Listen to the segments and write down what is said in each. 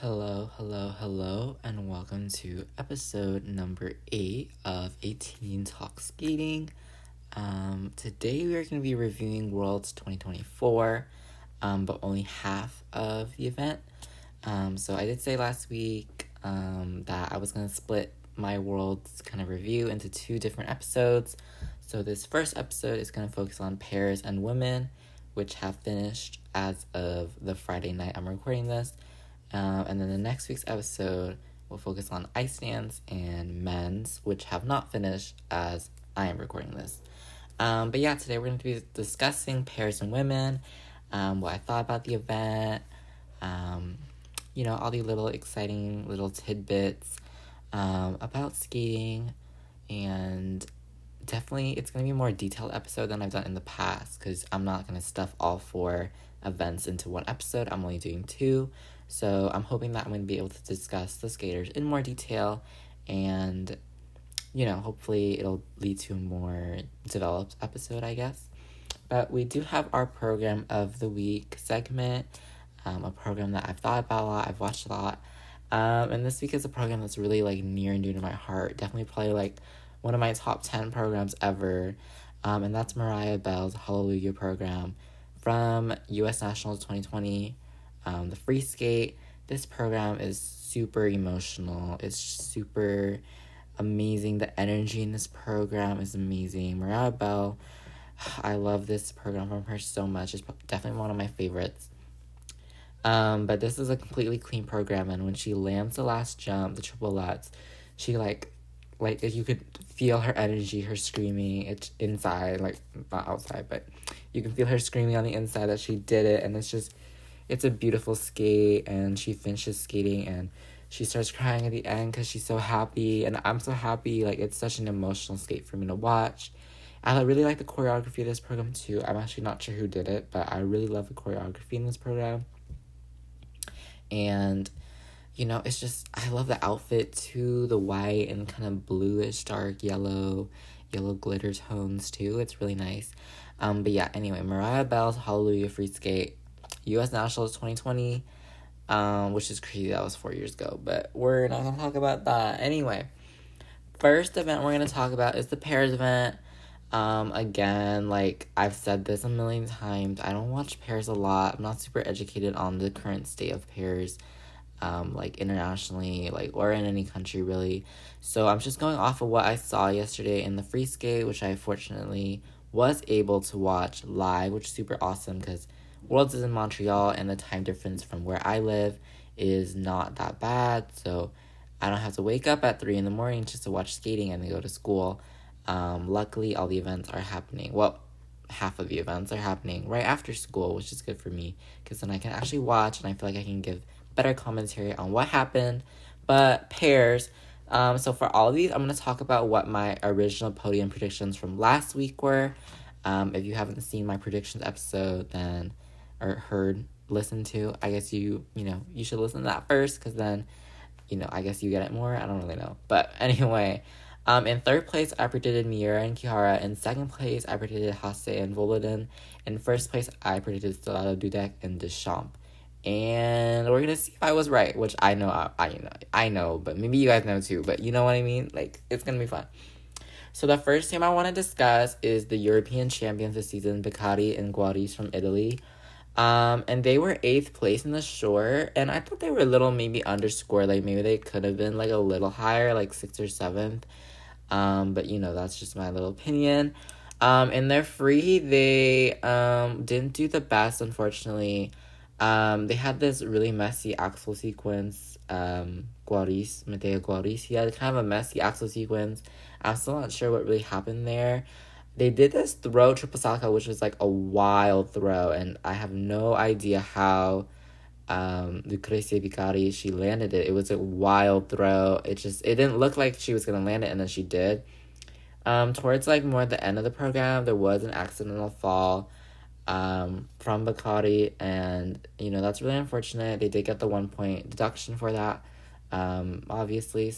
Hello, and welcome to episode number 8 of 18 Talk Skating. Today we are going to be reviewing Worlds 2024, but only half of the event. So I did say last week that I was going to split my Worlds kind of review into 2 different episodes. So this first episode is going to focus on pairs and women, which have finished as of the Friday night I'm recording this. And then the next week's episode will focus on ice dance and men's, which have not finished as I am recording this. But yeah, today we're going to be discussing pairs and women, what I thought about the event, all the little exciting little tidbits about skating, and definitely it's going to be a more detailed episode than I've done in the past because I'm not going to stuff all 4 events into one episode. I'm only doing 2. So I'm hoping that I'm going to be able to discuss the skaters in more detail and, hopefully it'll lead to a more developed episode, I guess. But we do have our program of the week segment, a program that I've thought about a lot, I've watched a lot. And this week is a program that's really near and dear to my heart. Definitely probably one of my top 10 programs ever. And that's Mariah Bell's Hallelujah program from US Nationals 2020. The free skate. This program is super emotional. It's super amazing. The energy in this program is amazing. Mariah Bell, I love this program from her so much. It's definitely one of my favorites. But this is a completely clean program, and when she lands the last jump, the triple lutz, she you could feel her energy, her screaming. It's inside, not outside, but you can feel her screaming on the inside that she did it, and it's a beautiful skate, and she finishes skating, and she starts crying at the end because she's so happy, and I'm so happy. It's such an emotional skate for me to watch. I really like the choreography of this program, too. I'm actually not sure who did it, but I really love the choreography in this program. And, it's just, I love the outfit, too, the white and kind of bluish, dark yellow glitter tones, too. It's really nice. But yeah, anyway, Mariah Bell's Hallelujah free skate. US Nationals 2020, which is crazy. That was 4 years ago, but we're not going to talk about that. Anyway, first event we're going to talk about is the pairs event. Again, I've said this a million times, I don't watch pairs a lot. I'm not super educated on the current state of pairs, internationally, or in any country, really. So I'm just going off of what I saw yesterday in the free skate, which I fortunately was able to watch live, which is super awesome because Worlds is in Montreal, and the time difference from where I live is not that bad, so I don't have to wake up at 3 in the morning just to watch skating and then go to school. Luckily, all the events are happening. Well, half of the events are happening right after school, which is good for me, because then I can actually watch, and I feel like I can give better commentary on what happened. But pairs, so for all of these, I'm going to talk about what my original podium predictions from last week were. If you haven't seen my predictions episode, then listened to, I guess you should listen to that first, because then, I guess you get it more. I don't really know. But anyway, in third place, I predicted Miura and Kihara. In second place, I predicted Hase and Volodin. In first place, I predicted Stellato, Dudek, and Deschamps. And we're gonna see if I was right, which I know, I know, but maybe you guys know too. But you know what I mean? It's gonna be fun. So the first team I want to discuss is the European champions this season, Beccari and Guaris from Italy. And they were 8th place in the short, and I thought they were a little maybe underscored, maybe they could have been a little higher, 6th or 7th, but that's just my little opinion. In their free, they didn't do the best, unfortunately. They had this really messy axel sequence. Mateo Guaris, he had kind of a messy axel sequence. I'm still not sure what really happened there. They did this throw triple salchow, which was a wild throw, and I have no idea how Lucrezia Beccari, she landed it. It was a wild throw. It didn't look like she was gonna land it, and then she did. Towards more at the end of the program, there was an accidental fall from Beccari, and that's really unfortunate. They did get the 1 point deduction for that, obviously.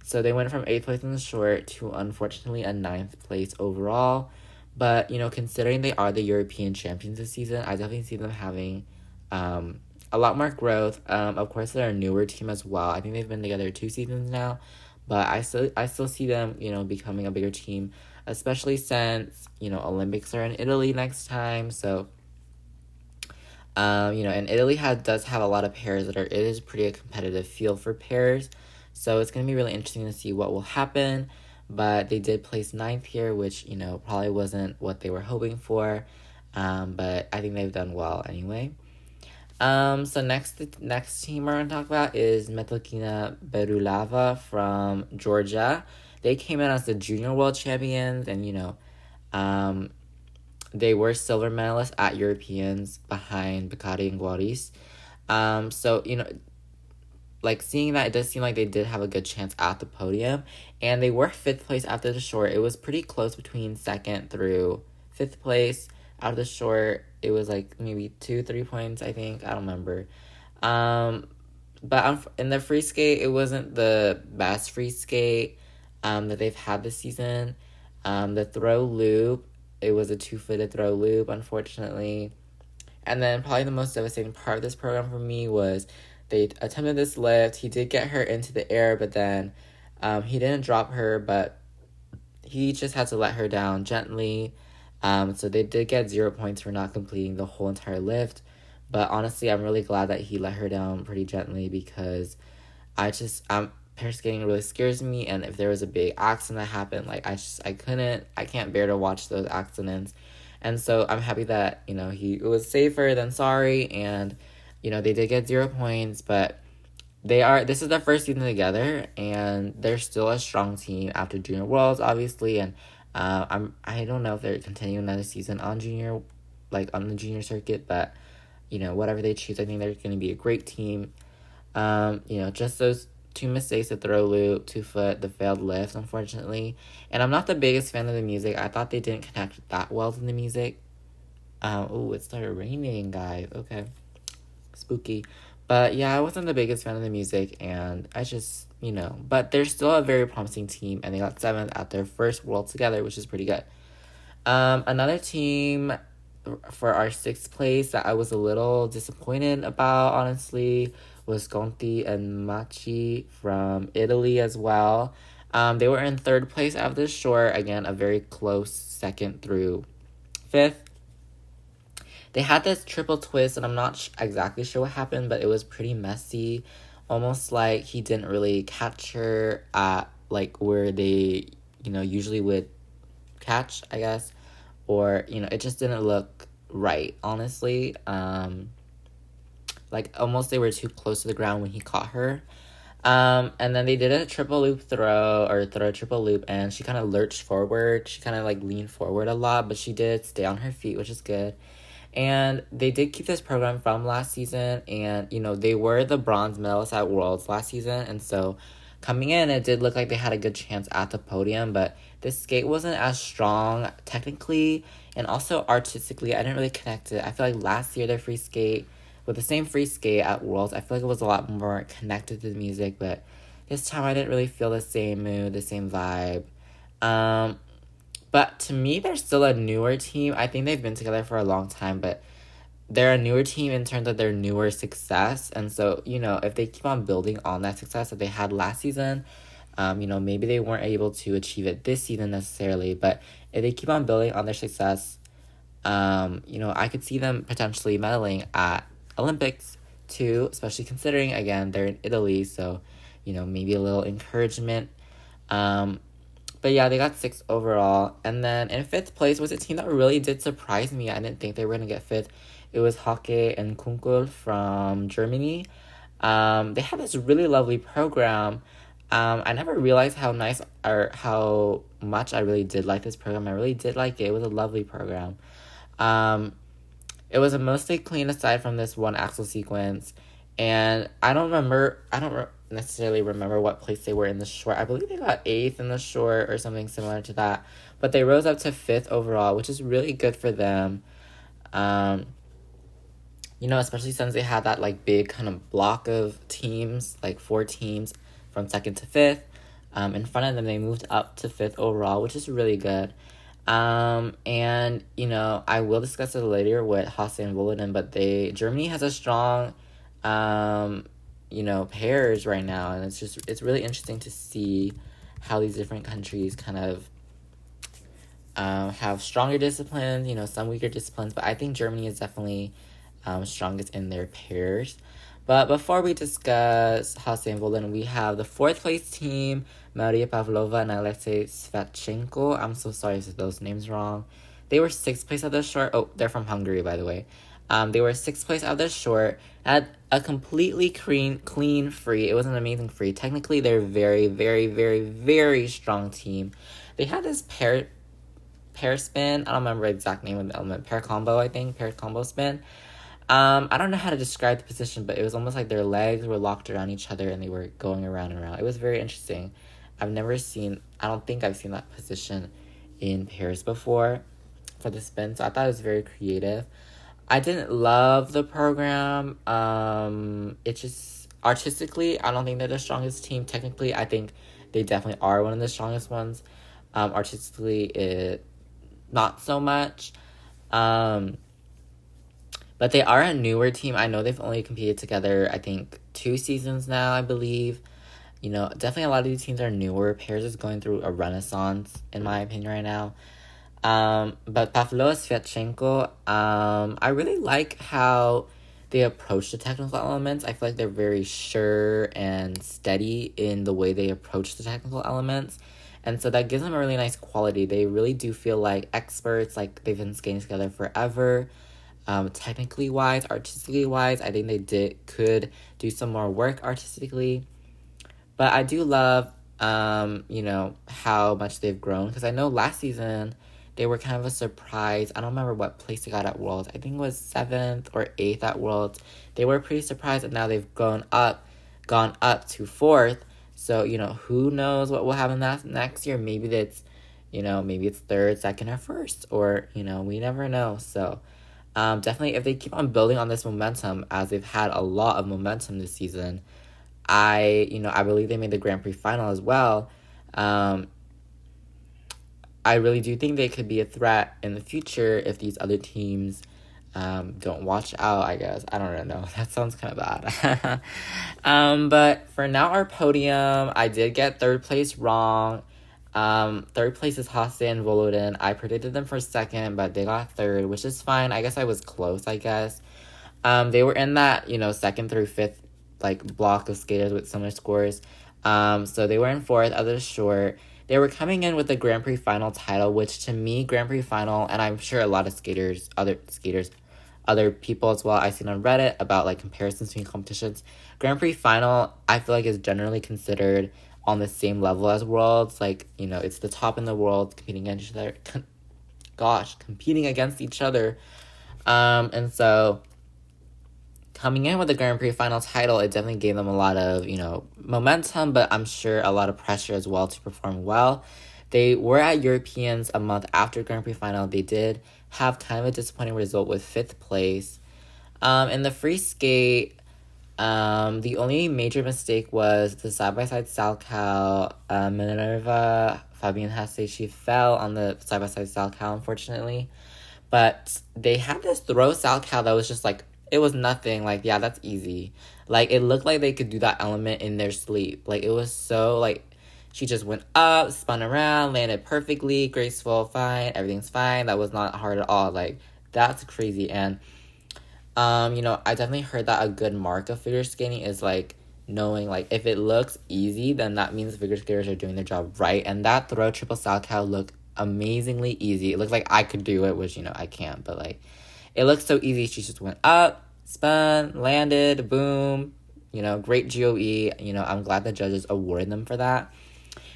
So they went from 8th place in the short to, unfortunately, a 9th place overall. But, considering they are the European champions this season, I definitely see them having a a lot more growth. Of course, they're a newer team as well. I think they've been together 2 seasons now, but I still see them, becoming a bigger team, especially since Olympics are in Italy next time. So, and Italy does have a lot of pairs it is pretty a competitive field for pairs. So it's gonna be really interesting to see what will happen. But they did place ninth here, which probably wasn't what they were hoping for. But I think they've done well anyway. So next team we're gonna talk about is Metlakina Berulava from Georgia. They came in as the junior world champions, and they were silver medalists at Europeans behind Bakari and Guaris. So like seeing that, it does seem like they did have a good chance at the podium, and they were fifth place after the short. It was pretty close between second through fifth place. Out of the short, it was like maybe 2-3 points, I think. I don't remember. But in the free skate, it wasn't the best free skate that they've had this season. The throw loop, it was a 2-footed throw loop, unfortunately. And then probably the most devastating part of this program for me was they attempted this lift. He did get her into the air, but then he didn't drop her, but he just had to let her down gently. So they did get 0 points for not completing the whole entire lift. But honestly, I'm really glad that he let her down pretty gently, because pair skating really scares me. And if there was a big accident that happened, like I can't bear to watch those accidents. And so I'm happy that, he was safer than sorry. And, they did get 0 points, but this is their first season together, and they're still a strong team after Junior Worlds, obviously. And I don't know if they're continuing another season on the junior circuit, but whatever they choose, I think they're going to be a great team. Just those 2 mistakes, the throw loop, 2-foot, the failed lift, unfortunately. And I'm not the biggest fan of the music. I thought they didn't connect that well to the music. It started raining, guys. Okay, spooky. But yeah, I wasn't the biggest fan of the music, and I just, but they're still a very promising team, and they got 7th at their first World together, which is pretty good. Another team for our 6th place that I was a little disappointed about, honestly, was Conti and Machi from Italy as well. They were in 3rd place after the short, again, a very close 2nd through 5th. They had this triple twist, and I'm not exactly sure what happened, but it was pretty messy. Almost like he didn't really catch her at, like, where they, usually would catch, I guess. Or, it just didn't look right, honestly. Like, almost they were too close to the ground when he caught her. And then they did a triple loop triple loop, and she kind of lurched forward. She kind of, leaned forward a lot, but she did stay on her feet, which is good. And they did keep this program from last season, and, they were the bronze medalists at Worlds last season, and so coming in, it did look like they had a good chance at the podium, but this skate wasn't as strong technically, and also artistically, I didn't really connect it. I feel like last year, their free skate, with the same free skate at Worlds, I feel like it was a lot more connected to the music, but this time I didn't really feel the same mood, the same vibe. But to me, they're still a newer team. I think they've been together for a long time, but they're a newer team in terms of their newer success. And so, if they keep on building on that success that they had last season, maybe they weren't able to achieve it this season necessarily, but if they keep on building on their success, I could see them potentially medaling at Olympics too, especially considering, again, they're in Italy, so, maybe a little encouragement. But yeah, they got 6th overall. And then in 5th place was a team that really did surprise me. I didn't think they were going to get 5th. It was Hake and Kunkel from Germany. They had this really lovely program. I never realized how nice or how much I really did like this program. I really did like it. It was a lovely program. It was a mostly clean aside from this one axle sequence. And I don't necessarily remember what place they were in the short. I believe they got 8th in the short or something similar to that. But they rose up to 5th overall, which is really good for them. Especially since they had that, big kind of block of teams, 4 teams from 2nd to 5th. In front of them, they moved up to 5th overall, which is really good. And, I will discuss it later with Hasse and Volodin, but Germany has a strong pairs right now, and it's really interesting to see how these different countries kind of have stronger disciplines, some weaker disciplines, but I think Germany is definitely strongest in their pairs. But before we discuss Hase and Volin, we have the fourth place team, Maria Pavlova and Alexei Svatchenko. I'm so sorry if those names wrong. They were sixth place at the short. Oh, they're from Hungary, by the way. They were sixth place at the short. Had a completely clean free. It was an amazing free. Technically, they're very, very, very, very strong team. They had this pair spin. I don't remember the exact name of the element. Pair combo spin. I don't know how to describe the position, but it was almost like their legs were locked around each other and they were going around and around. It was very interesting. I don't think I've seen that position in pairs before for the spin, so I thought it was very creative. I didn't love the program. It just, artistically, I don't think they're the strongest team. Technically, I think they definitely are one of the strongest ones. Artistically, not so much. But they are a newer team. I know they've only competed together, I think, 2 seasons now, I believe. Definitely a lot of these teams are newer. Pairs is going through a renaissance, in my opinion, right now. But Pavlova Svatchenko, I really like how they approach the technical elements. I feel like they're very sure and steady in the way they approach the technical elements. And so that gives them a really nice quality. They really do feel like experts, like they've been skating together forever. Technically wise, artistically wise, I think they could do some more work artistically. But I do love, how much they've grown. Because I know last season, they were kind of a surprise. I don't remember what place they got at Worlds. I think it was 7th or 8th at Worlds. They were pretty surprised, and now they've gone up to 4th. So, who knows what will happen next year. Maybe it's 3rd, 2nd, or 1st. Or, we never know. So, definitely, if they keep on building on this momentum, as they've had a lot of momentum this season, I believe they made the Grand Prix final as well. I really do think they could be a threat in the future if these other teams don't watch out, I guess. I don't know. That sounds kind of bad. But for now, our podium, I did get 3rd place wrong. 3rd place is Hase and Volodin. I predicted them for 2nd, but they got 3rd, which is fine. I guess I was close, I guess. They were in that, 2nd through 5th, block of skaters with similar scores. So they were in 4th at the short. They were coming in with the Grand Prix final title, which to me, Grand Prix final, and I'm sure a lot of other people as well, I've seen on Reddit about, comparisons between competitions. Grand Prix final, I feel like is generally considered on the same level as Worlds. It's the top in the world competing against each other. And so coming in with the Grand Prix final title, it definitely gave them a lot of, momentum, but I'm sure a lot of pressure as well to perform well. They were at Europeans a month after Grand Prix final. They did have kind of a disappointing result with 5th place. In the free skate, the only major mistake was the side-by-side Salchow. Minerva Fabienne Hase, she fell on the side-by-side Salchow, unfortunately. But they had this throw Salchow that was just it was nothing. Yeah, that's easy. It looked like they could do that element in their sleep. It was so, she just went up, spun around, landed perfectly, graceful, fine, everything's fine. That was not hard at all. That's crazy. And, I definitely heard that a good mark of figure skating is, knowing, if it looks easy, then that means figure skaters are doing their job right. And that throw triple Salchow looked amazingly easy. It looked like I could do it, which, I can't, but, it looked so easy. She just went up, spun, landed, boom, great GOE. I'm glad the judges awarded them for that.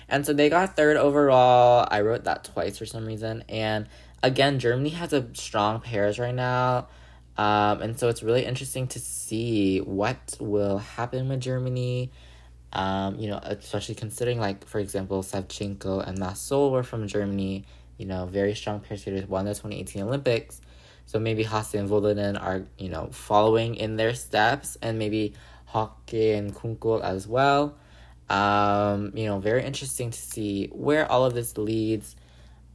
And so they got 3rd overall. I wrote that twice for some reason. And again, Germany has a strong pairs right now. And so it's really interesting to see what will happen with Germany. Especially considering, for example, Savchenko and Massol were from Germany. Very strong pair skaters, won the 2018 Olympics. So maybe Hase and Volodin are, following in their steps, and maybe Hake and Kunkel as well. Very interesting to see where all of this leads,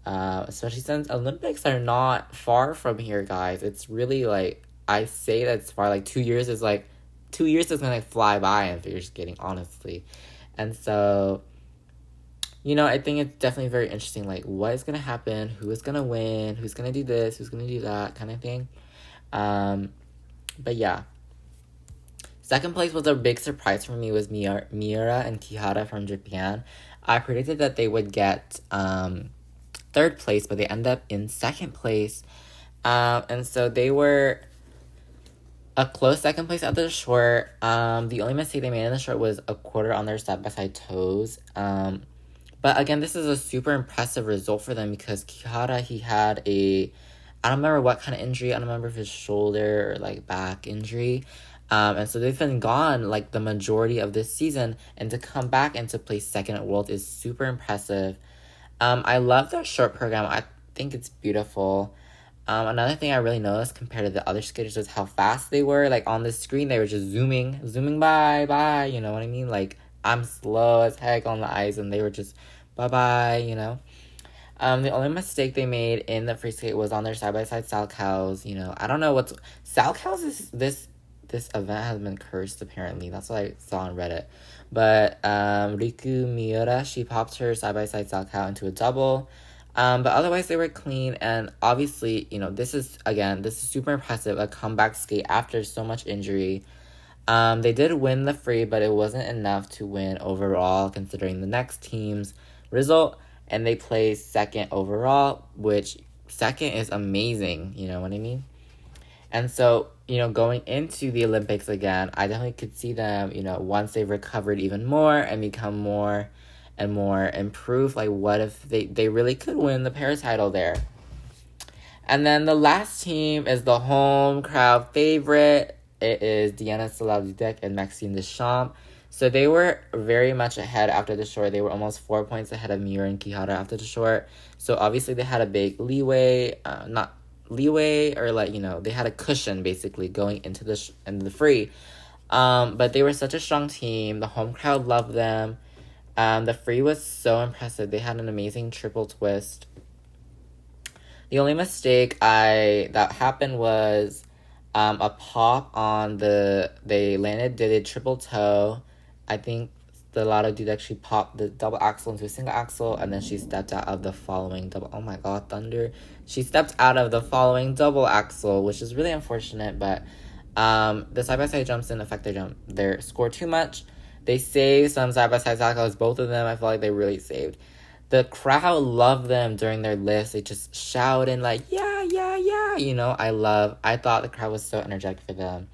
especially since Olympics are not far from here, guys. It's really, I say that it's far, 2 years is, 2 years is gonna fly by in figure skating, honestly. And so, I think it's definitely very interesting, like, what is gonna happen, who is gonna win, who's gonna do this, who's gonna do that, kind of thing. But yeah. Second place was a big surprise for me, was Miura and Kihara from Japan. I predicted that they would get third place, but they end up in second place. And so they were a close second place at the short. The only mistake they made in the short was a quarter on their side-by-side toes. But again, this is a super impressive result for them because Kihara, he had I don't remember what kind of injury. I don't remember if it's shoulder or like back injury. And so they've been gone like the majority of this season, and to come back and to place second at Worlds is super impressive. I love their short program. I think it's beautiful. Another thing I really noticed compared to the other skaters was how fast they were. Like on the screen, they were just zooming by, you know what I mean? Like I'm slow as heck on the ice, and they were just bye, you know? The only mistake they made in the free skate was on their side-by-side salchows. I don't know what's... Salchows is... This event has been cursed, apparently. That's what I saw on Reddit. But Riku Miura, she popped her side-by-side salchow into a double. But otherwise, they were clean. And obviously, this is super impressive. A comeback skate after so much injury. They did win the free, but it wasn't enough to win overall, considering the next team's result. And they placed second overall, which second is amazing. You know what I mean? And so, going into the Olympics again, I definitely could see them, once they've recovered even more and become more and more improved, like what if they really could win the para title there. And then the last team is the home crowd favorite. It is Diana Saladudek and Maxime Deschamps. So they were very much ahead after the short. They were almost 4 points ahead of Miura and Kihara after the short. So obviously they had a big leeway, they had a cushion basically going into the free. But they were such a strong team. The home crowd loved them. The free was so impressive. They had an amazing triple twist. The only mistake that happened was a pop on they did a triple toe. I think the Lotto Dudek, she popped the double axel into a single axel, and then she stepped out of the following double. Oh my god, thunder! She stepped out of the following double axel, which is really unfortunate. But the side by side jumps didn't affect their score too much. They saved some side by side tackles, both of them. I feel like they really saved. The crowd loved them during their lifts. They just shouted like yeah. I thought the crowd was so energetic for them.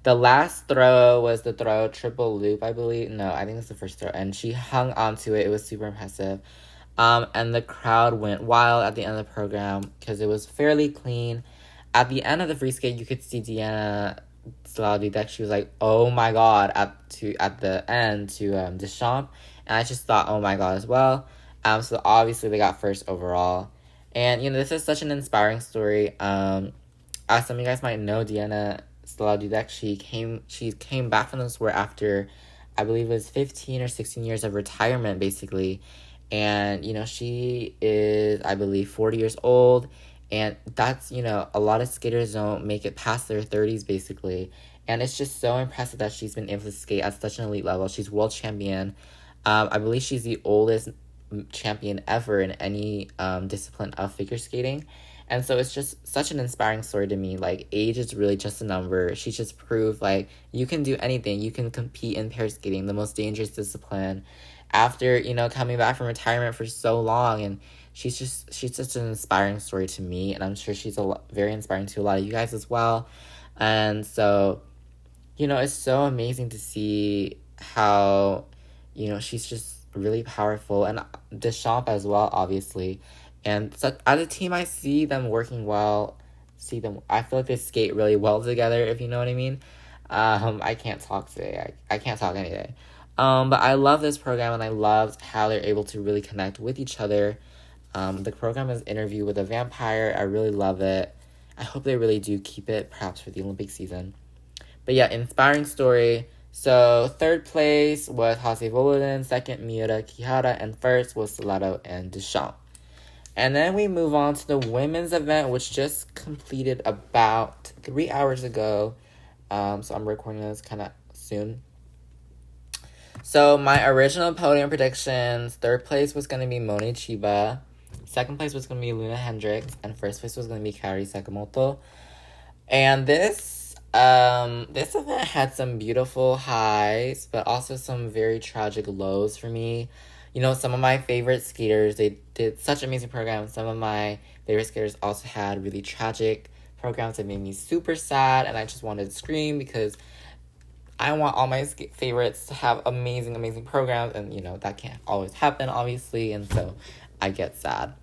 The last throw was the throw triple loop, I believe. No, I think it's the first throw. And she hung onto it. It was super impressive. And the crowd went wild at the end of the program because it was fairly clean. At the end of the free skate, you could see Diana Saladudek. She was like, oh my god, at the end to Deschamps. And I just thought, oh my god, as well. So obviously they got first overall. And, this is such an inspiring story. As some of you guys might know, Diana Saladudek, she came back from the sport after, I believe it was 15 or 16 years of retirement, basically. And, she is, I believe, 40 years old. And that's, a lot of skaters don't make it past their 30s, basically. And it's just so impressive that she's been able to skate at such an elite level. She's world champion. I believe she's the oldest champion ever in any discipline of figure skating. And so it's just such an inspiring story to me. Like, age is really just a number. She just proved, like, you can do anything. You can compete in pair skating, the most dangerous discipline, after, coming back from retirement for so long. And she's such an inspiring story to me. And I'm sure she's very inspiring to a lot of you guys as well. And so, it's so amazing to see how, she's just really powerful. And Deschamps as well, obviously. And so as a team, I see them working well. I feel like they skate really well together, if you know what I mean. I can't talk today. I can't talk any day. But I love this program, and I loved how they're able to really connect with each other. The program is Interview with a Vampire. I really love it. I hope they really do keep it, perhaps for the Olympic season. But yeah, inspiring story. So third place was Hase Volodin, second Miura Kihara, and first was Salado and Deschamps. And then we move on to the women's event, which just completed about 3 hours ago. So I'm recording this kind of soon. So my original podium predictions, third place was going to be Monet Chiba, second place was going to be Luna Hendricks, and first place was going to be Kaori Sakamoto. And this event had some beautiful highs, but also some very tragic lows for me. You know, some of my favorite skaters, they did such amazing programs. Some of my favorite skaters also had really tragic programs that made me super sad, and I just wanted to scream because I want all my favorites to have amazing, amazing programs, and, you know, that can't always happen, obviously, and so I get sad.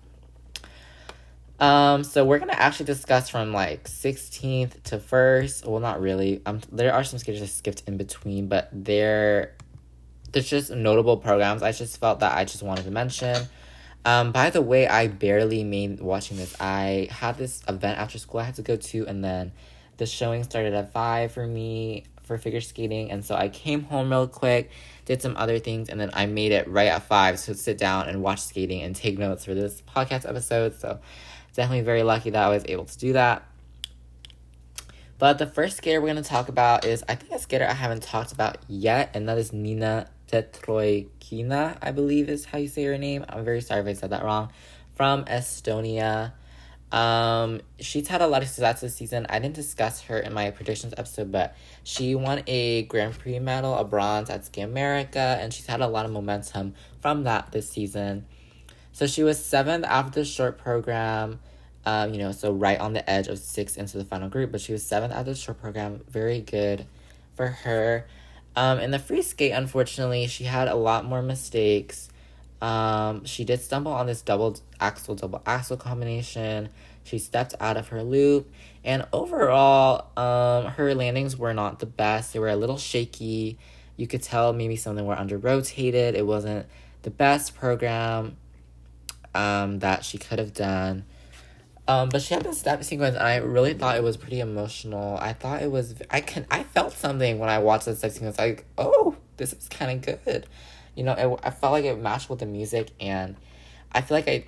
So we're gonna actually discuss from, like, 16th to 1st. Well, not really. There are some skaters I skipped in between, but there's just notable programs I just felt that I just wanted to mention. By the way, I barely made watching this. I had this event after school I had to go to, and then the showing started at 5 for me for figure skating, and so I came home real quick, did some other things, and then I made it right at 5 to sit down and watch skating and take notes for this podcast episode, so definitely very lucky that I was able to do that. But the first skater we're going to talk about is, I think, a skater I haven't talked about yet, and that is Nina Petroikina, I believe is how you say her name. I'm very sorry if I said that wrong. From Estonia. She's had a lot of success this season. I didn't discuss her in my predictions episode, but she won a Grand Prix medal, a bronze at Ski America, and she's had a lot of momentum from that this season. So she was 7th after the short program, so right on the edge of 6 into the final group, but she was 7th after the short program. Very good for her. In the free skate, unfortunately, she had a lot more mistakes. She did stumble on this double axle combination. She stepped out of her loop, and overall, her landings were not the best. They were a little shaky. You could tell maybe some of them were under rotated. It wasn't the best program that she could have done. But she had this step sequence, and I really thought it was pretty emotional. I thought it was, I felt something when I watched the step sequence. Like, oh, this is kind of good. You know, I felt like it matched with the music, and I feel like I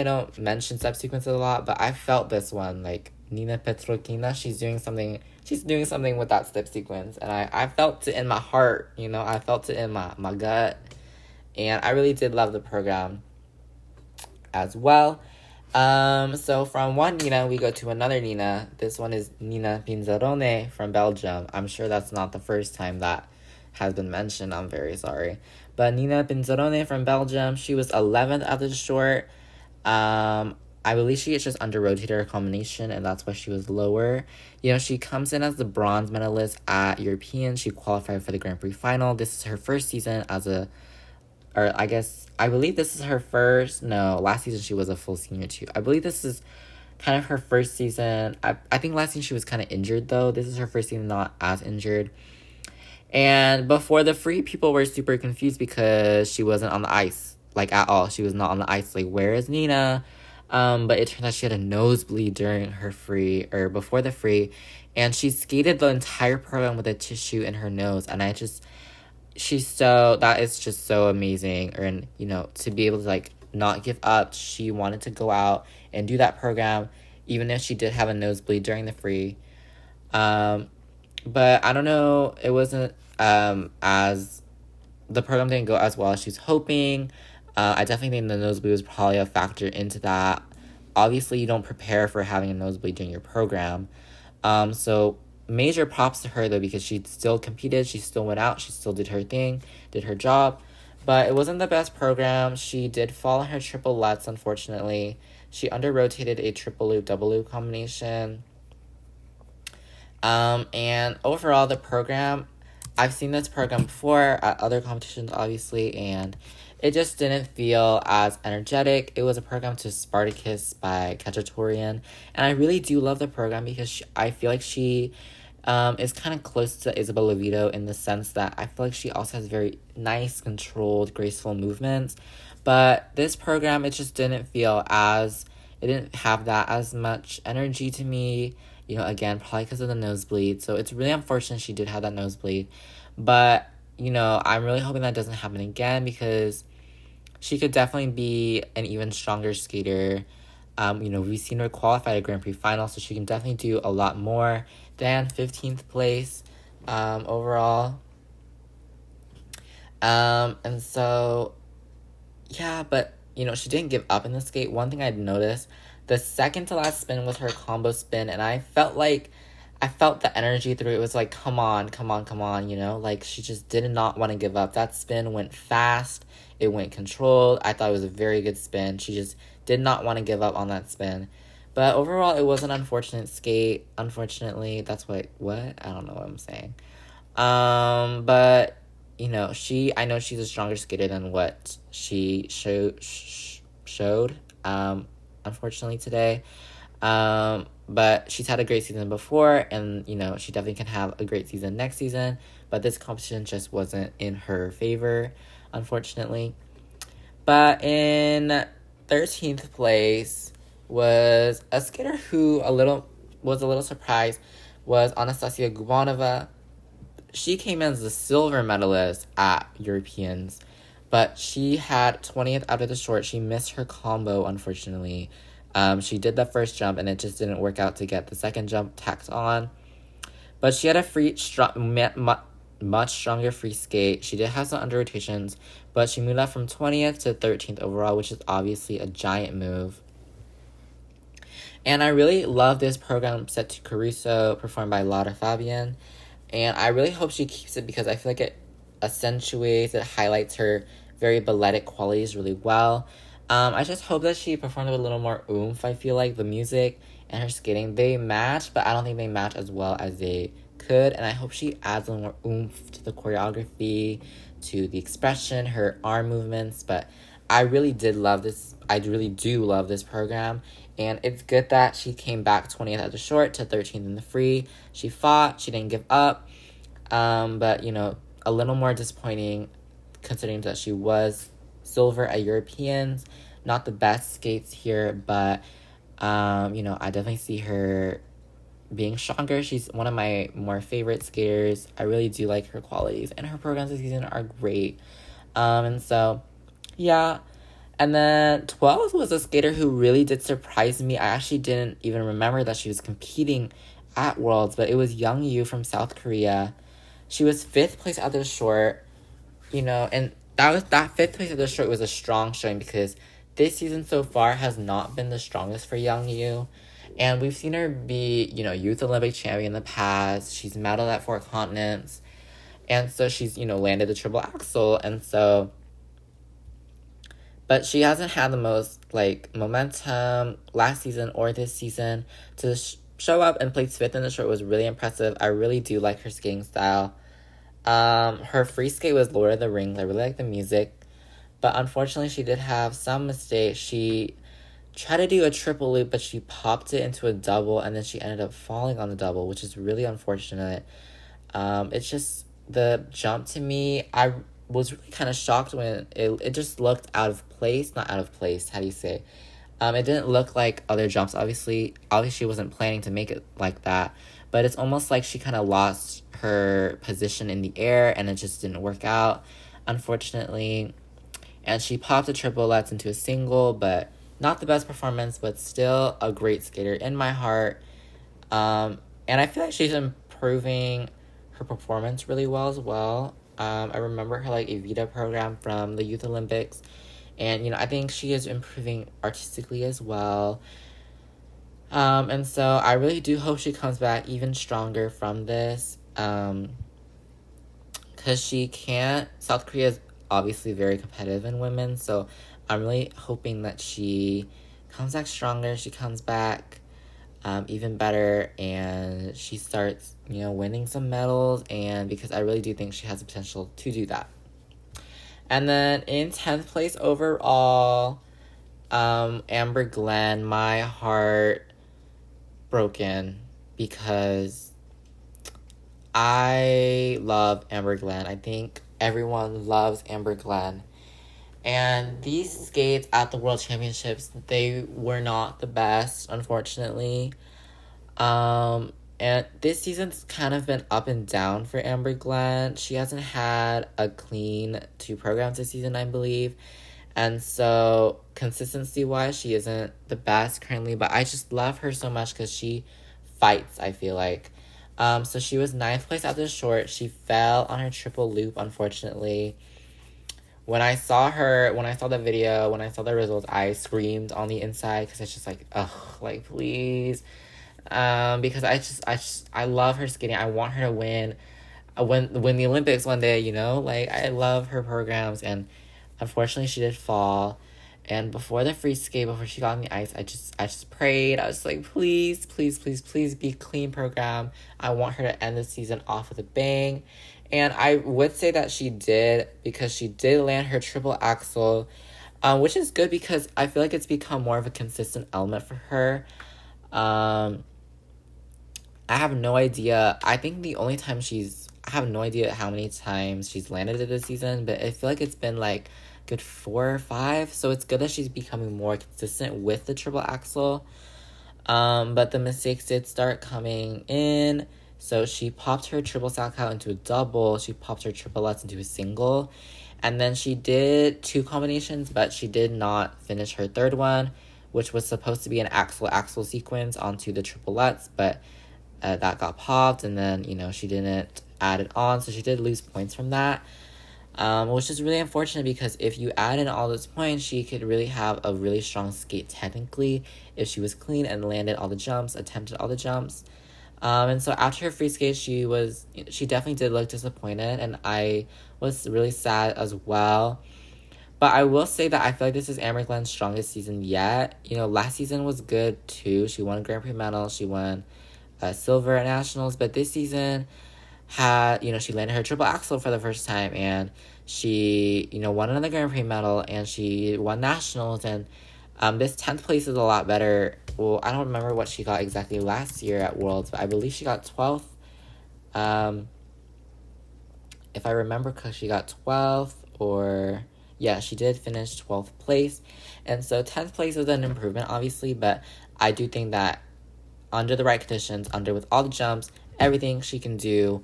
don't mention step sequences a lot, but I felt this one, like, Nina Petrokina, she's doing something with that step sequence, and I felt it in my heart, you know, I felt it in my gut, and I really did love the program as well. So from one Nina, we go to another Nina. This one is Nina Pinzarone from Belgium. I'm sure that's not the first time that has been mentioned. I'm very sorry. But Nina Pinzarone from Belgium, she was 11th after the short. I believe she just under-rotated her combination, and that's why she was lower. You know, she comes in as the bronze medalist at European. She qualified for the Grand Prix final. This is her first season I believe this is her first, no, last season she was a full senior too. I believe this is kind of her first season. I think last season she was kind of injured though. This is her first season not as injured. And before the free, people were super confused because she wasn't on the ice, like, at all. She was not on the ice, like, where is Nina? But it turned out she had a nosebleed during her free, or before the free, and she skated the entire program with a tissue in her nose, and that is just so amazing. And, you know, to be able to, like, not give up, she wanted to go out and do that program, even if she did have a nosebleed during the free. But I don't know, it wasn't the program didn't go as well as she was hoping. I definitely think the nosebleed was probably a factor into that. Obviously, you don't prepare for having a nosebleed during your program. So major props to her, though, because she still competed, she still went out, she still did her thing, did her job. But it wasn't the best program. She did fall on her triple lutz, unfortunately. She under-rotated a triple loop, double loop combination. And overall, the program, I've seen this program before at other competitions, obviously, and it just didn't feel as energetic. It was a program to Spartacus by Khachaturian, and I really do love the program because I feel like she is kind of close to Isabel Levito in the sense that I feel like she also has very nice, controlled, graceful movements. But this program, it just didn't it didn't have that as much energy to me. You know, again, probably because of the nosebleed. So it's really unfortunate she did have that nosebleed. But, you know, I'm really hoping that doesn't happen again because she could definitely be an even stronger skater. We've seen her qualify to Grand Prix final, so she can definitely do a lot more Dan 15th place overall. And so, yeah, but, she didn't give up in the skate. One thing I'd noticed, the second to last spin was her combo spin, and I felt the energy through it. It was like, come on, come on, come on, Like, she just did not want to give up. That spin went fast. It went controlled. I thought it was a very good spin. She just did not want to give up on that spin. But overall, it was an unfortunate skate. Unfortunately, that's what? I don't know what I'm saying. But, I know she's a stronger skater than what she showed, unfortunately, today. But she's had a great season before, and, she definitely can have a great season next season. But this competition just wasn't in her favor, unfortunately. But in 13th place was a skater who was a little surprised, was Anastasia Gubanova. She came in as the silver medalist at Europeans, but she had 20th out of the short. She missed her combo, unfortunately. She did the first jump, and it just didn't work out to get the second jump tacked on. But she had a much stronger free skate. She did have some under rotations, but she moved up from 20th to 13th overall, which is obviously a giant move. And I really love this program set to Caruso, performed by Laura Fabian. And I really hope she keeps it because I feel like it highlights her very balletic qualities really well. I just hope that she performed with a little more oomph. I feel like the music and her skating, they match, but I don't think they match as well as they could. And I hope she adds a little more oomph to the choreography, to the expression, her arm movements. But I really did love this. I really do love this program. And it's good that she came back 20th at the short to 13th in the free. She fought. She didn't give up. But, a little more disappointing considering that she was silver at Europeans. Not the best skates here, but, I definitely see her being stronger. She's one of my more favorite skaters. I really do like her qualities. And her programs this season are great. And so, yeah. And then 12th was a skater who really did surprise me. I actually didn't even remember that she was competing at Worlds, but it was Young Yu from South Korea. She was 5th place at the short, and that 5th place at the short was a strong showing because this season so far has not been the strongest for Young Yu. And we've seen her be, Youth Olympic champion in the past. She's medaled at 4 continents. And so she's, landed the triple axel. And so... But she hasn't had the most, momentum last season or this season. To show up and place 5th in the short was really impressive. I really do like her skating style. Her free skate was Lord of the Rings. I really like the music. But unfortunately, she did have some mistakes. She tried to do a triple loop, but she popped it into a double, and then she ended up falling on the double, which is really unfortunate. It's just the jump to me, I was really kind of shocked when it just looked out of place. Not out of place, how do you say? It didn't look like other jumps. Obviously she wasn't planning to make it like that, but it's almost like she kind of lost her position in the air, and it just didn't work out, unfortunately. And she popped a triple lutz into a single, but not the best performance, but still a great skater in my heart. And I feel like she's improving her performance really well as well. I remember her Evita program from the Youth Olympics, and I think she is improving artistically as well. And so I really do hope she comes back even stronger from this, because South Korea is obviously very competitive in women, so I'm really hoping that she comes back stronger, she comes back even better, and she starts, winning some medals, and because I really do think she has the potential to do that. And then in 10th place overall, Amber Glenn, my heart broken because I love Amber Glenn. I think everyone loves Amber Glenn. And these skates at the World Championships, they were not the best, unfortunately. And this season's kind of been up and down for Amber Glenn. She hasn't had a clean 2 programs this season, I believe. And so, consistency-wise, she isn't the best currently. But I just love her so much because she fights, I feel like. So she was ninth place at the short. She fell on her triple loop, unfortunately. When I saw the video, when I saw the results, I screamed on the inside because it's just like, ugh, like please, because I love her skating. I want her to win the Olympics one day. Like I love her programs, and unfortunately she did fall. And before the free skate, before she got on the ice, I just prayed. I was like, please, please, please, please be clean program. I want her to end the season off with a bang. And I would say that she did, because she did land her triple axel, which is good because I feel like it's become more of a consistent element for her. I have no idea. I think the only time I have no idea how many times she's landed it this season, but I feel like it's been like good 4 or 5. So it's good that she's becoming more consistent with the triple axel. But the mistakes did start coming in. So she popped her triple Salchow into a double. She popped her triplets into a single. And then she did 2 combinations, but she did not finish her third one, which was supposed to be an axle-axle sequence onto the triplets, but that got popped, and then, she didn't add it on, so she did lose points from that, which is really unfortunate because if you add in all those points, she could really have a really strong skate technically if she was clean and landed all the jumps, attempted all the jumps. And so after her free skate, she definitely did look disappointed, and I was really sad as well. But I will say that I feel like this is Amber Glen's strongest season yet. Last season was good too. She won a Grand Prix medal. She won silver at nationals, but this season she landed her triple axel for the first time, and she won another Grand Prix medal, and she won nationals, and this 10th place is a lot better. Well, I don't remember what she got exactly last year at Worlds, but I believe she got 12th. If I remember, because she got 12th, or yeah, she did finish 12th place, and so 10th place is an improvement, obviously, but I do think that under the right conditions, with all the jumps, everything she can do,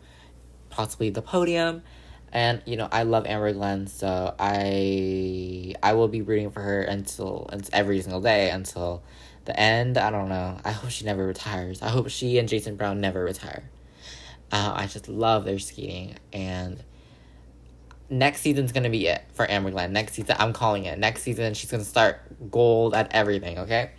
possibly the podium. And, I love Amber Glen, so I will be rooting for her until every single day, until the end. I don't know. I hope she never retires. I hope she and Jason Brown never retire. I just love their skating, and next season's going to be it for Amber Glen. Next season, I'm calling it. Next season, she's going to start gold at everything, okay?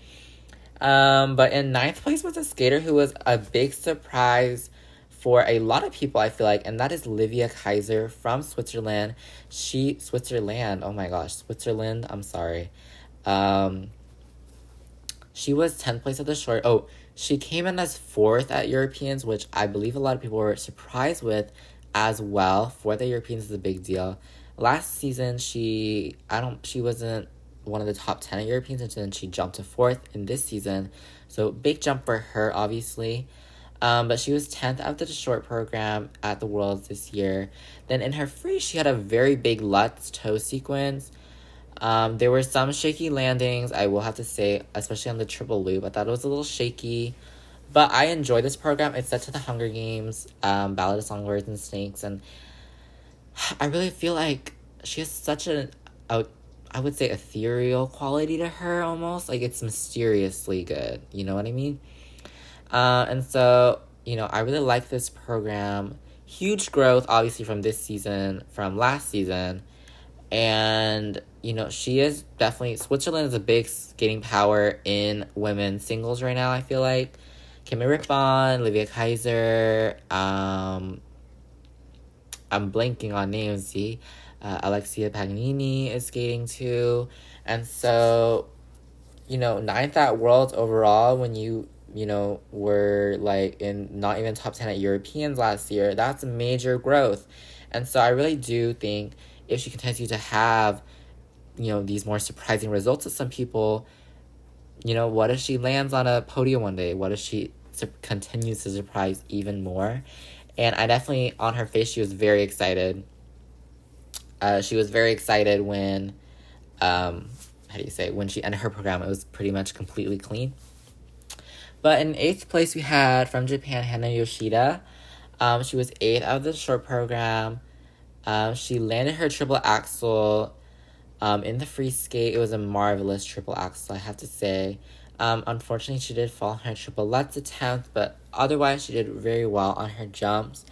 But in 9th place was a skater who was a big surprise for a lot of people, I feel like, and that is Livia Kaiser from Switzerland. Switzerland, oh my gosh, Switzerland, I'm sorry. She was 10th place at the short. Oh, she came in as 4th at Europeans, which I believe a lot of people were surprised with as well. 4th at Europeans is a big deal. Last season, she wasn't one of the top 10 at Europeans, and then she jumped to 4th in this season. So big jump for her, obviously. But she was 10th after the short program at the Worlds this year. Then in her free, she had a very big Lutz toe sequence. There were some shaky landings, I will have to say, especially on the triple loop. I thought it was a little shaky. But I enjoy this program. It's set to the Hunger Games, Ballad of Songbirds and Snakes. And I really feel like she has such I would say ethereal quality to her almost. Like, it's mysteriously good. You know what I mean? And so, I really like this program. Huge growth, obviously, from this season, from last season. And, she is definitely... Switzerland is a big skating power in women's singles right now, I feel like. Kimmy Rippon, Livia Kaiser, I'm blanking on names, see? Alexia Paganini is skating too. And so, 9th at Worlds overall, when you were like in not even top 10 at Europeans last year, that's major growth. And so I really do think if she continues to have, these more surprising results to some people, what if she lands on a podium one day? What if she continues to surprise even more? And I definitely, on her face, she was very excited. She was very excited when, when she ended her program, it was pretty much completely clean. But in 8th place, we had from Japan, Hana Yoshida. She was 8th out of the short program. She landed her triple axel in the free skate. It was a marvelous triple axel, I have to say. Unfortunately, she did fall on her triple Lutz attempt, but otherwise, she did very well on her jumps.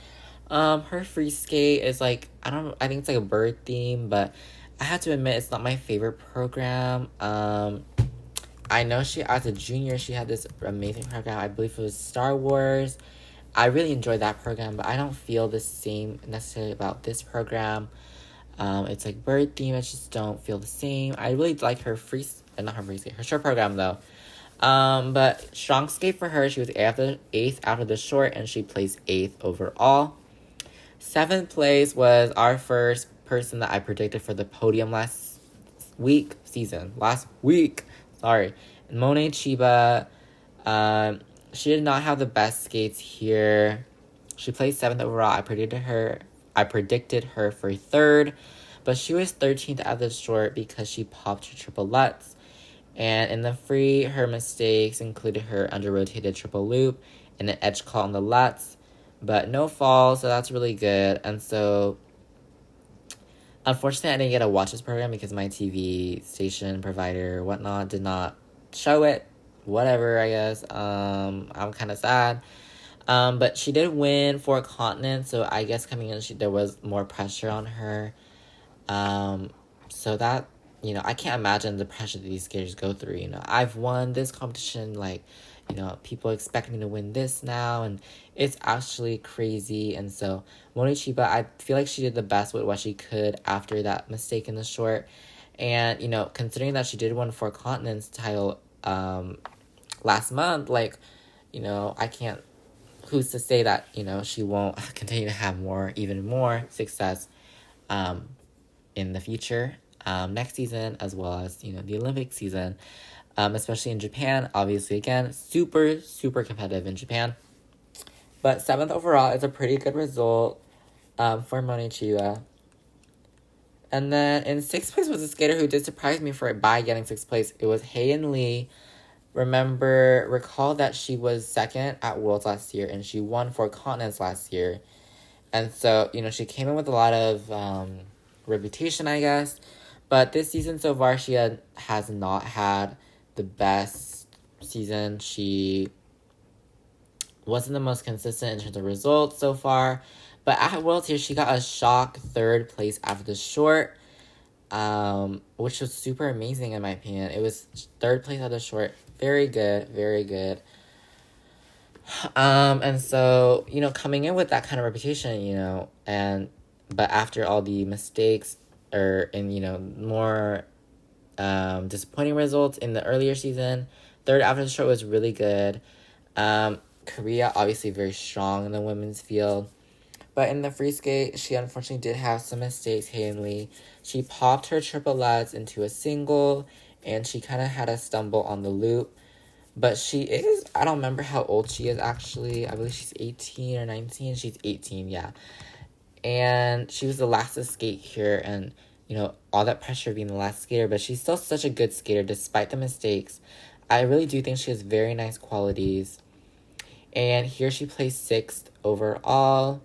Her free skate is like, I think it's like a bird theme, but I have to admit it's not my favorite program. I know she, as a junior, she had this amazing program. I believe it was Star Wars. I really enjoyed that program, but I don't feel the same necessarily about this program. It's like bird theme. I just don't feel the same. I really like her not her free skate, her short program though. But strong skate for her. She was eighth after the short, and she placed eighth overall. Seventh place was our first person that I predicted for the podium last week. Sorry. Monet Chiba. She did not have the best skates here. She placed seventh overall. I predicted her for third, but she was 13th at the short because she popped her triple lutz. And in the free, her mistakes included her under-rotated triple loop and an edge call on the lutz, but no fall, so that's really good. And so, unfortunately, I didn't get to watch this program because my TV station provider, whatnot, did not show it. Whatever, I guess. I'm kind of sad. But she did win 4 continents, so I guess coming in, there was more pressure on her. So that, I can't imagine the pressure that these skaters go through. I've won this competition, like, people expect me to win this now, and it's actually crazy. And so Monet Chiba, I feel like she did the best with what she could after that mistake in the short. And, considering that she did win 4 continents title last month, like, I can't, who's to say that, she won't continue to have even more success in the future, next season, as well as, the Olympic season. Especially in Japan, obviously, again, super, super competitive in Japan. But 7th overall is a pretty good result for Monet Chiba. And then in 6th place was a skater who did surprise me by getting 6th place. It was Heian Lee. Recall that she was 2nd at Worlds last year, and she won 4 continents last year. And so, she came in with a lot of reputation, I guess. But this season so far, she has not had the best season. She wasn't the most consistent in terms of results so far, but at Worlds here she got a shock 3rd place after the short, which was super amazing in my opinion. It was 3rd place at the short. Very good, very good. And so, coming in with that kind of reputation, but after all the mistakes more disappointing results in the earlier season, 3rd after the short was really good. Korea, obviously very strong in the women's field. But in the free skate, she unfortunately did have some mistakes, Heian Lee. She popped her triple lutz into a single, and she kind of had a stumble on the loop. But I don't remember how old she is actually. I believe she's 18 or 19. She's 18, yeah. And she was the last to skate here, and all that pressure being the last skater, but she's still such a good skater despite the mistakes. I really do think she has very nice qualities. And here she placed 6th overall.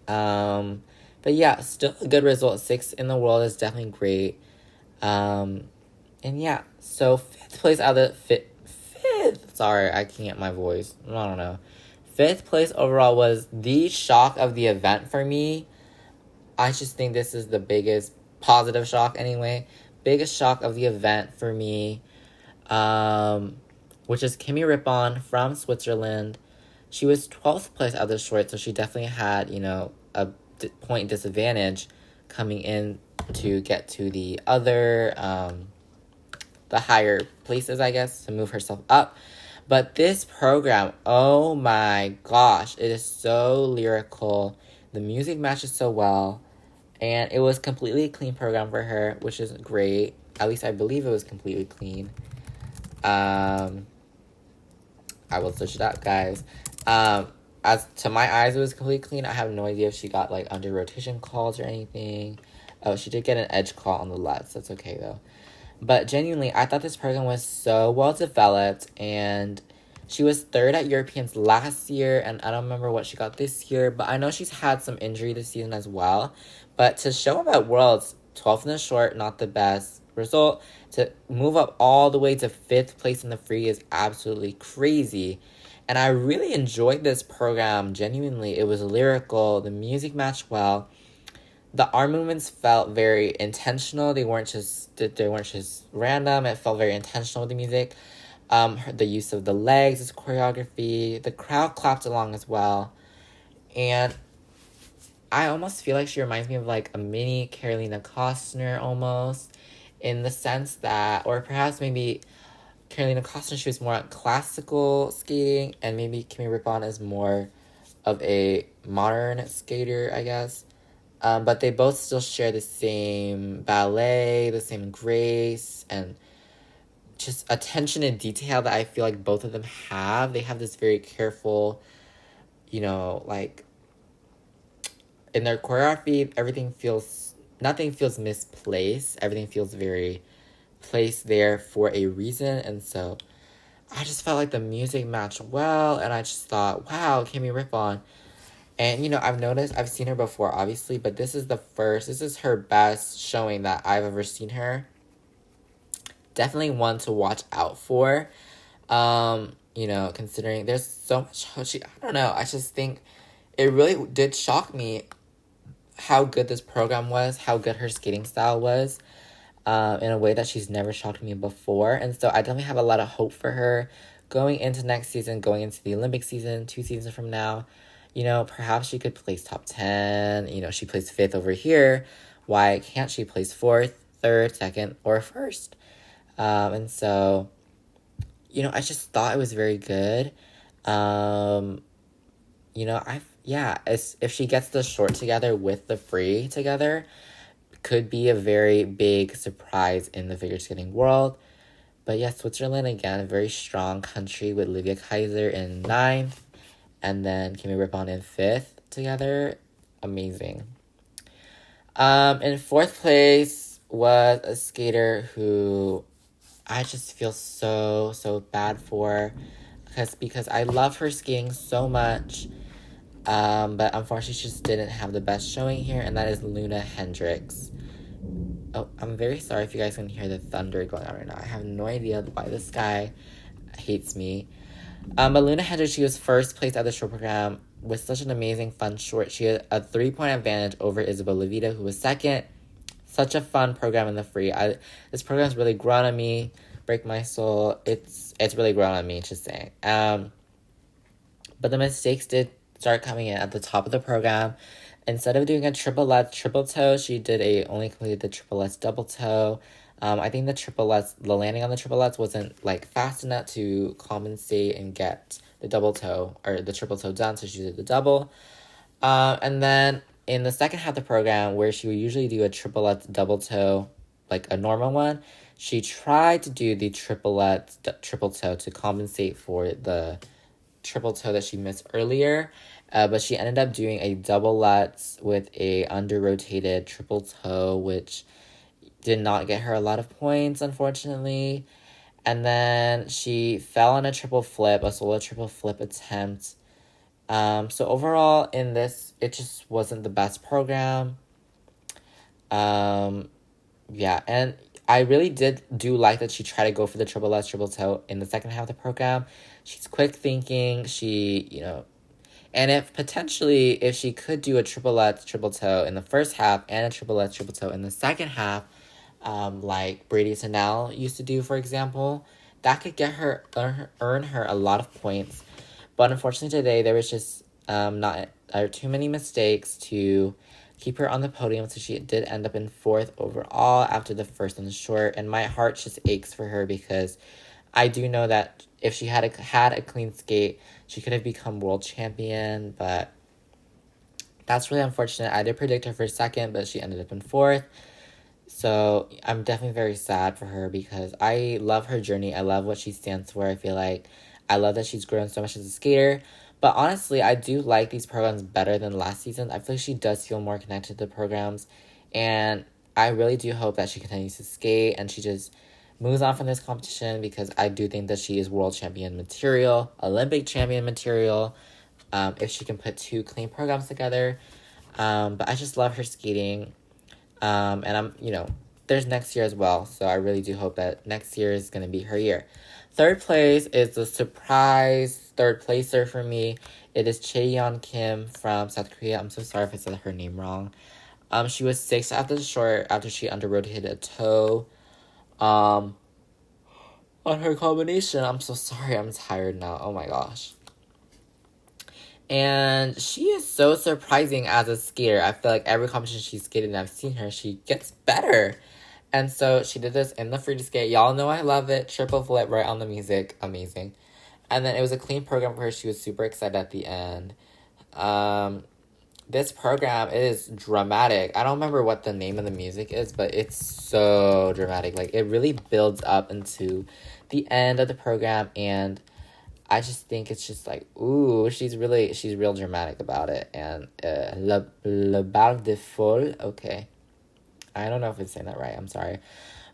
But yeah, still a good result. 6th in the world is definitely great. And yeah, so 5th place out of the fifth. Sorry, I can't get my voice. I don't know. 5th place overall was the shock of the event for me. I just think this is the biggest positive shock anyway. Biggest shock of the event for me, which is Kimi Rippon from Switzerland. She was 12th place out of the short, so she definitely had, a point disadvantage coming in to get to the other, the higher places, I guess, to move herself up. But this program, oh my gosh, it is so lyrical. The music matches so well. And it was completely clean program for her, which is great. At least I believe it was completely clean. I will search it up, guys. As to my eyes, it was completely clean. I have no idea if she got, under rotation calls or anything. Oh, she did get an edge call on the lutz. That's okay, though. But genuinely, I thought this program was so well developed, and she was 3rd at Europeans last year, and I don't remember what she got this year, but I know she's had some injury this season as well. But to show up at Worlds, 12th in the short, not the best result. To move up all the way to 5th place in the free is absolutely crazy. And I really enjoyed this program, genuinely. It was lyrical, the music matched well. The arm movements felt very intentional. They weren't just random. It felt very intentional with the music. The use of the legs, its choreography. The crowd clapped along as well. And I almost feel like she reminds me of like a mini Carolina Costner almost, in the sense that, or perhaps maybe Carolina Costner, she was more classical skating, and maybe Kimmy Rippon is more of a modern skater, I guess. But they both still share the same ballet, the same grace, and just attention and detail that I feel like both of them have. They have this very careful, like in their choreography, nothing feels misplaced. Everything feels very placed there for a reason. And so I just felt like the music matched well. And I just thought, wow, Kimmy Rippon. And, I've seen her before, obviously, but this is her best showing that I've ever seen her. Definitely one to watch out for. Considering there's so much, I don't know, I just think it really did shock me how good this program was, how good her skating style was, in a way that she's never shocked me before. And so I definitely have a lot of hope for her going into next season, going into the Olympic season, 2 seasons from now. Perhaps she could place top 10. She placed 5th over here. Why can't she place 4th, 3rd, 2nd, or 1st? And so, I just thought it was very good. If she gets the short together with the free together, could be a very big surprise in the figure skating world. But yeah, Switzerland, again, a very strong country with Livia Kaiser in 9th, and then Kimmy Rippon in 5th together. Amazing. In 4th place was a skater who I just feel so, so bad for, because I love her skating so much. But unfortunately, she just didn't have the best showing here, and that is Luna Hendricks. Oh, I'm very sorry if you guys can hear the thunder going on right now. I have no idea why this guy hates me. But Luna Hendricks, she was 1st place at the short program with such an amazing, fun short. She had a 3-point advantage over Isabel Levita, who was 2nd. Such a fun program in the free. This program's really grown on me. Break my soul. It's really grown on me, just saying. But the mistakes did start coming in at the top of the program. Instead of doing a triple Lutz triple toe, she only completed the triple Lutz double toe. I think the landing on the triple Lutz wasn't fast enough to compensate and get the double toe or the triple toe done, so she did the double. And then in the second half of the program, where she would usually do a triple Lutz double toe, like a normal one, she tried to do the triple Lutz triple toe to compensate for the triple toe that she missed earlier. But she ended up doing a double Lutz with a under-rotated triple toe, which did not get her a lot of points, unfortunately. And then she fell on a solo triple flip attempt. So overall, in this, it just wasn't the best program. And I really do like that she tried to go for the triple Lutz triple toe in the second half of the program. She's quick thinking. And if she could do a triple Lutz triple toe in the first half and a triple Lutz triple toe in the second half, like Brady Sennell used to do, for example, that could get her earn her a lot of points. But unfortunately today there was just too many mistakes to keep her on the podium, so she did end up in 4th overall after the first on the short, and my heart just aches for her because I do know that if she had a clean skate, she could have become world champion, but that's really unfortunate. I did predict her for 2nd, but she ended up in 4th. So I'm definitely very sad for her because I love her journey. I love what she stands for. I love that she's grown so much as a skater. But honestly, I do like these programs better than last season. I feel like she does feel more connected to the programs. And I really do hope that she continues to skate and she just moves on from this competition, because I do think that she is world champion material, Olympic champion material, if she can put 2 clean programs together. But I just love her skating. And there's next year as well. So I really do hope that next year is going to be her year. Third place is the surprise third placer for me. It is Chaeyeon Kim from South Korea. I'm so sorry if I said her name wrong. She was sixth after the short after she under-rotated a toe. On her combination. I'm so sorry. I'm tired now. Oh my gosh. And she is so surprising as a skater. I feel like every competition she's skated and I've seen her, she gets better. And so she did this in the free to skate. Y'all know I love it. Triple flip right on the music. Amazing. And then it was a clean program for her. She was super excited at the end. This program is dramatic. I don't remember what the name of the music is, but it's so dramatic. Like, it really builds up into the end of the program, and I just think it's just like, ooh, she's real dramatic about it. And Le Bar de Folle, okay. I don't know if it's saying that right, I'm sorry.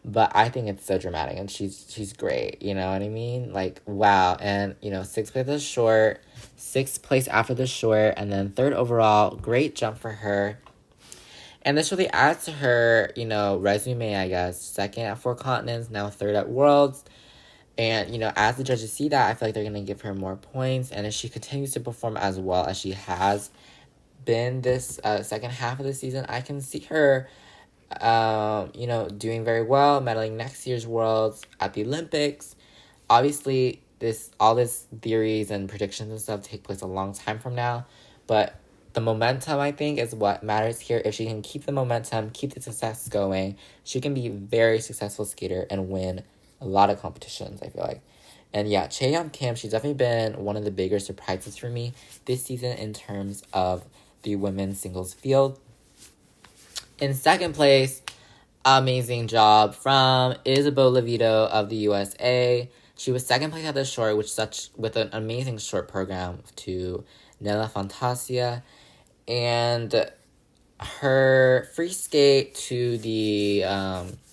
But I think it's so dramatic, and she's great, you know what I mean? Like, wow. And, sixth place the short, sixth place after the short, and then third overall. Great jump for her. And this really adds to her, resume, I guess. Second at 4 continents, now third at Worlds. And, as the judges see that, I feel like they're going to give her more points. And if she continues to perform as well as she has been this second half of the season, I can see her doing very well, medaling next year's Worlds, at the Olympics. Obviously, all this theories and predictions and stuff take place a long time from now, but the momentum, I think, is what matters here. If she can keep the momentum, keep the success going, she can be a very successful skater and win a lot of competitions, I feel like. And yeah, Chaeyeon Kim, she's definitely been one of the bigger surprises for me this season in terms of the women's singles field. In second place, amazing job from Isabeau Levito of the USA. She was second place at the short, with an amazing short program to Nella Fantasia. And her free skate to the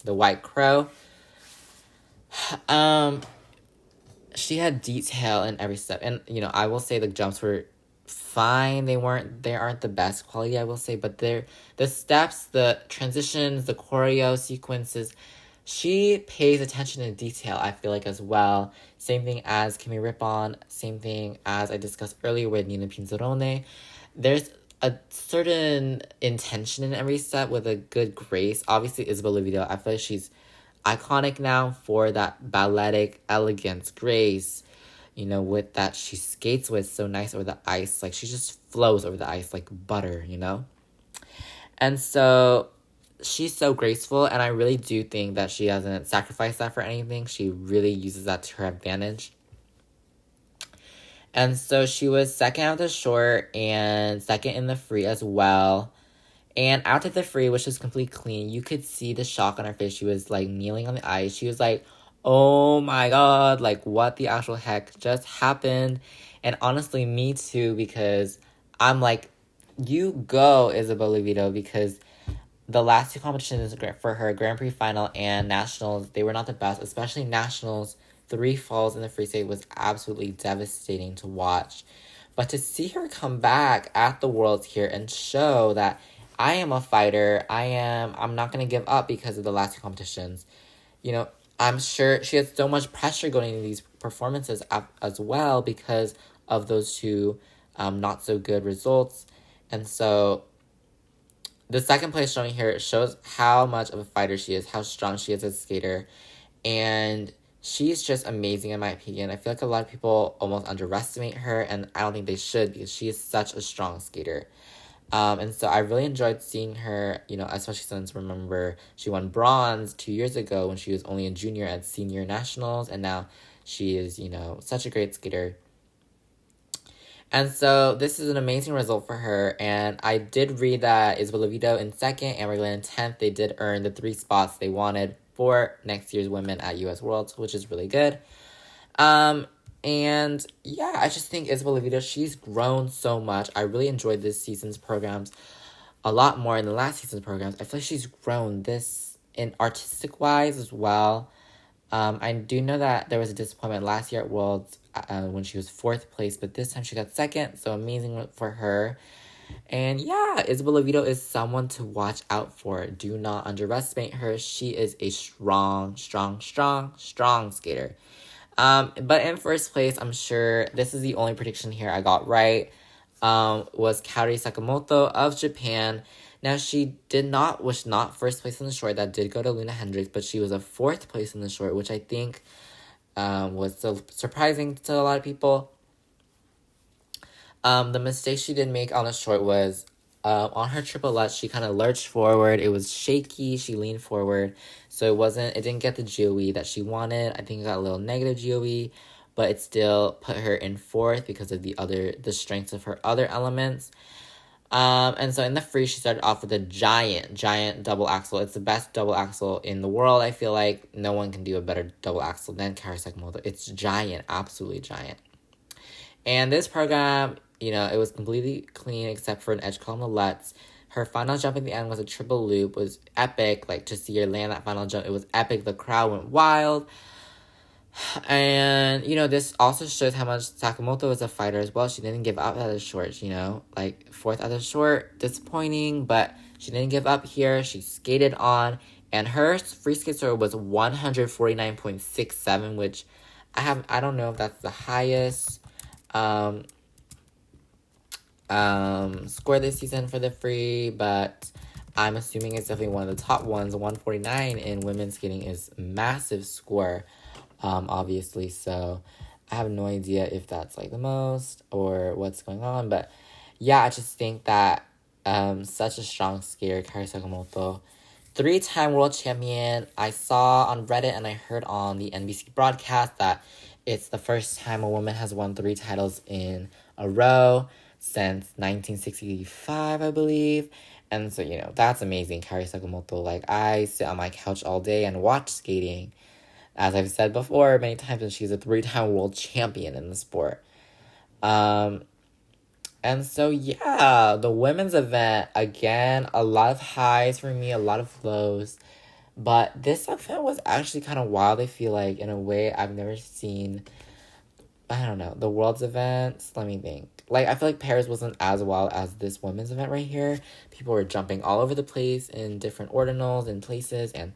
White Crow, she had detail in every step. And, I will say the jumps were fine. They aren't the best quality, I will say, but the steps, the transitions, the choreo sequences, she pays attention to detail, I feel like, as well. Same thing as Kimi Rippon, same thing as I discussed earlier with Nina Pinzarone. There's a certain intention in every step with a good grace. Obviously, Isabeau Levito, I feel like she's iconic now for that balletic elegance, grace, with that she skates with so nice over the ice. Like, she just flows over the ice like butter, And so she's so graceful, and I really do think that she hasn't sacrificed that for anything. She really uses that to her advantage. And so she was second out of the short and second in the free as well. And after the free, which was completely clean, you could see the shock on her face. She was, like, kneeling on the ice. She was like, oh my god, like, what the actual heck just happened? And honestly, me too, because I'm like, you go, Isabeau Levito, because the last 2 competitions for her, Grand Prix final and Nationals, they were not the best, especially Nationals. 3 falls in the free skate was absolutely devastating to watch. But to see her come back at the Worlds here and show that I am a fighter, I'm not going to give up because of the last 2 competitions. I'm sure she has so much pressure going into these performances as well because of those 2 not so good results. And so the second place showing here shows how much of a fighter she is, how strong she is as a skater. And she's just amazing in my opinion. I feel like a lot of people almost underestimate her, and I don't think they should because she is such a strong skater. And so I really enjoyed seeing her, especially since, remember, she won bronze 2 years ago when she was only a junior at senior nationals, and now she is, such a great skater. And so this is an amazing result for her, and I did read that Isabeau Levito in second and Reglan in 10th, they did earn the 3 spots they wanted for next year's women at US Worlds, which is really good. And yeah, I just think Isabeau Levito, she's grown so much. I really enjoyed this season's programs a lot more than the last season's programs. I feel like she's grown this in artistic wise as well. I do know that there was a disappointment last year at Worlds when she was 4th place, but this time she got 2nd, so amazing for her. And yeah, Isabella Vito is someone to watch out for. Do not underestimate her. She is a strong, strong, strong, strong skater. But in first place, I'm sure this is the only prediction here I got right. Was Kaori Sakamoto of Japan. Now she was not first place in the short. That did go to Luna Hendricks, but she was a fourth place in the short, which I think was so surprising to a lot of people. The mistake she did make on the short was on her triple Lutz, she kind of lurched forward. It was shaky. She leaned forward. So it didn't get the GOE that she wanted. I think it got a little negative GOE, but it still put her in fourth because of the strengths of her other elements. And so in the free, she started off with a giant double axel. It's the best double axel in the world. I feel like no one can do a better double axel than Kaori Sakamoto. It's giant, absolutely giant. And this program, it was completely clean except for an edge call on the Lutz. Her final jump at the end was a triple loop. It was epic. Like, to see her land that final jump, it was epic. The crowd went wild. And, this also shows how much Sakamoto is a fighter as well. She didn't give up at the short, like fourth at the short. Disappointing, but she didn't give up here. She skated on. And her free skate score was 149.67, which I don't know if that's the highest score this season for the free, but I'm assuming it's definitely one of the top ones. 149 in women's skating is massive score, obviously. So I have no idea if that's like the most or what's going on, but yeah, I just think that such a strong skater, Kaori Sakamoto, 3-time world champion. I saw on Reddit and I heard on the NBC broadcast that it's the first time a woman has won 3 titles in a row since 1965, I believe. And so, that's amazing, Kaori Sakamoto. Like, I sit on my couch all day and watch skating. As I've said before many times, and she's a 3-time world champion in the sport. And so, yeah, the women's event, again, a lot of highs for me, a lot of lows. But this event was actually kind of wild, I feel like, in a way I've never seen. I don't know, the world's events. Let me think. Like, I feel like Paris wasn't as wild as this women's event right here. People were jumping all over the place in different ordinals and places. And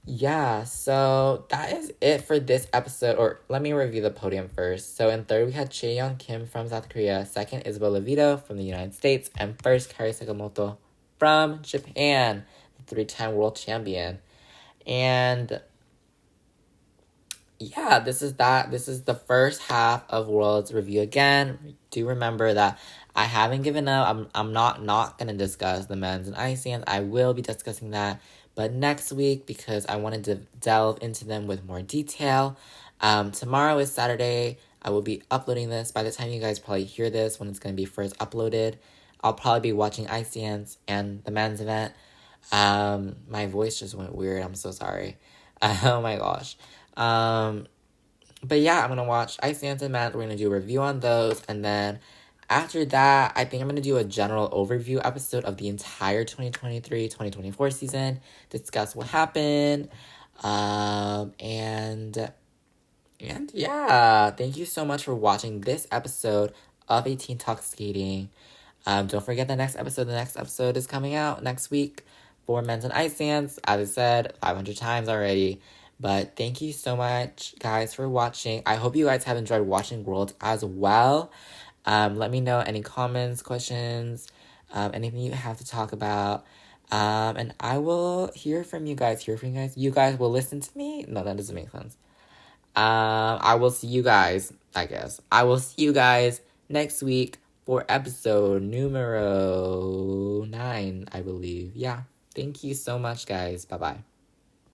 yeah, so that is it for this episode. Or let me review the podium first. So in third, we had Chaeyoung Kim from South Korea. Second, Isabella Vito from the United States. And first, Kaori Sakamoto from Japan, the 3-time world champion. And yeah, this is the first half of Worlds Review. Again, do remember that I haven't given up. I'm not gonna discuss the men's and ice dance. I will be discussing that, but next week, because I wanted to delve into them with more detail. Tomorrow is Saturday. I will be uploading this. By the time you guys probably hear this, when it's gonna be first uploaded, I'll probably be watching ice dance and the men's event. My voice just went weird. I'm so sorry. Oh my gosh. But yeah, I'm gonna watch Ice Dance and Men's. We're gonna do a review on those, and then after that, I think I'm gonna do a general overview episode of the entire 2023-2024 season, discuss what happened, and yeah, thank you so much for watching this episode of 18 Talk Skating. Don't forget the next episode. The next episode is coming out next week for men's and ice dance. As I said 500 times already. But thank you so much, guys, for watching. I hope you guys have enjoyed watching Worlds as well. Let me know any comments, questions, anything you have to talk about. And I will hear from you guys. You guys will listen to me? No, that doesn't make sense. I will see you guys, I guess. I will see you guys next week for episode numero 9, I believe. Yeah. Thank you so much, guys. Bye-bye.